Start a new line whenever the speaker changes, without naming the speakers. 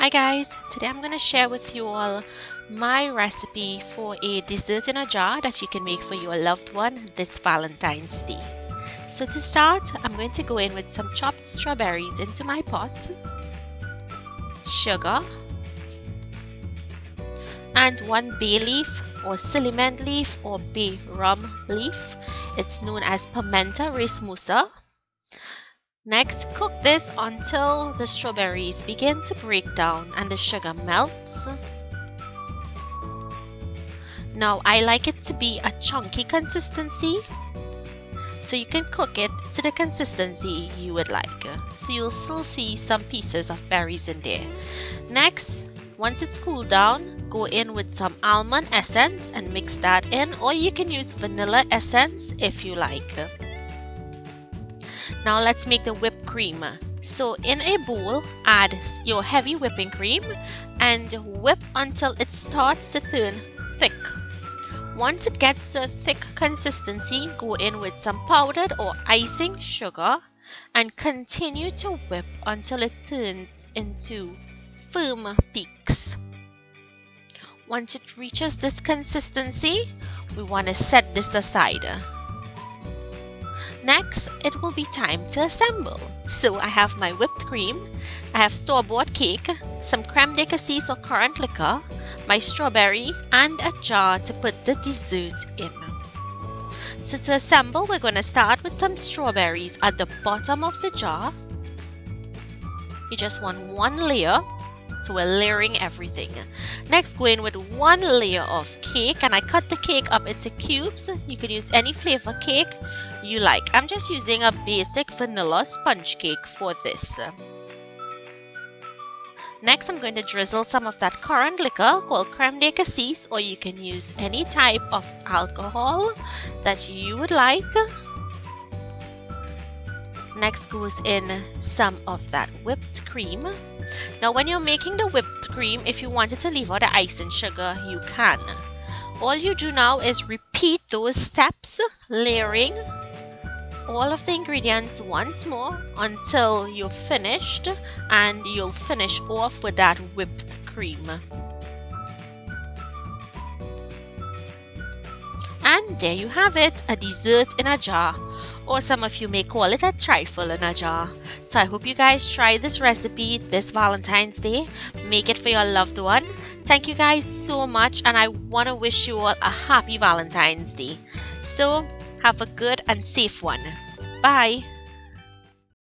Hi guys, today I'm going to share with you all my recipe for a dessert in a jar that you can make for your loved one this Valentine's Day. So to start, I'm going to go in with some chopped strawberries into my pot, sugar, and 1 bay leaf or ciliment leaf or bayrum leaf. It's known as pimenta resmosa. Next, cook this until the strawberries begin to break down and the sugar melts. Now, I like it to be a chunky consistency, so you can cook it to the consistency you would like. So you'll still see some pieces of berries in there. Next, once it's cooled down, go in with some almond essence and mix that in, or you can use vanilla essence if you like. Now let's make the whipped cream. So in a bowl, add your heavy whipping cream and whip until it starts to turn thick. Once it gets to a thick consistency, go in with some powdered or icing sugar and continue to whip until it turns into firm peaks. Once it reaches this consistency, we want to set this aside. Next, it will be time to assemble. So I have my whipped cream, I have store-bought cake, some creme de cassis or currant liquor, my strawberry, and a jar to put the dessert in. So to assemble, we're going to start with some strawberries at the bottom of the jar. You just want one layer, so we're layering everything. Next, go in with 1 layer of cake, and I cut the cake up into cubes. You can use any flavor cake you like. I'm just using a basic vanilla sponge cake for this. Next, I'm going to drizzle some of that currant liquor called creme de cassis, or you can use any type of alcohol that you would like. Next goes in some of that whipped cream. Now when you're making the whipped cream, if you wanted to leave out the icing sugar, you can. All you do now is repeat those steps, layering all of the ingredients once more until you're finished, and you'll finish off with that whipped cream. And there you have it, a dessert in a jar, or some of you may call it a trifle in a jar. So I hope you guys try this recipe this Valentine's Day. Make it for your loved one. Thank you guys so much, and I want to wish you all a happy Valentine's Day. So have a good and safe one. Bye.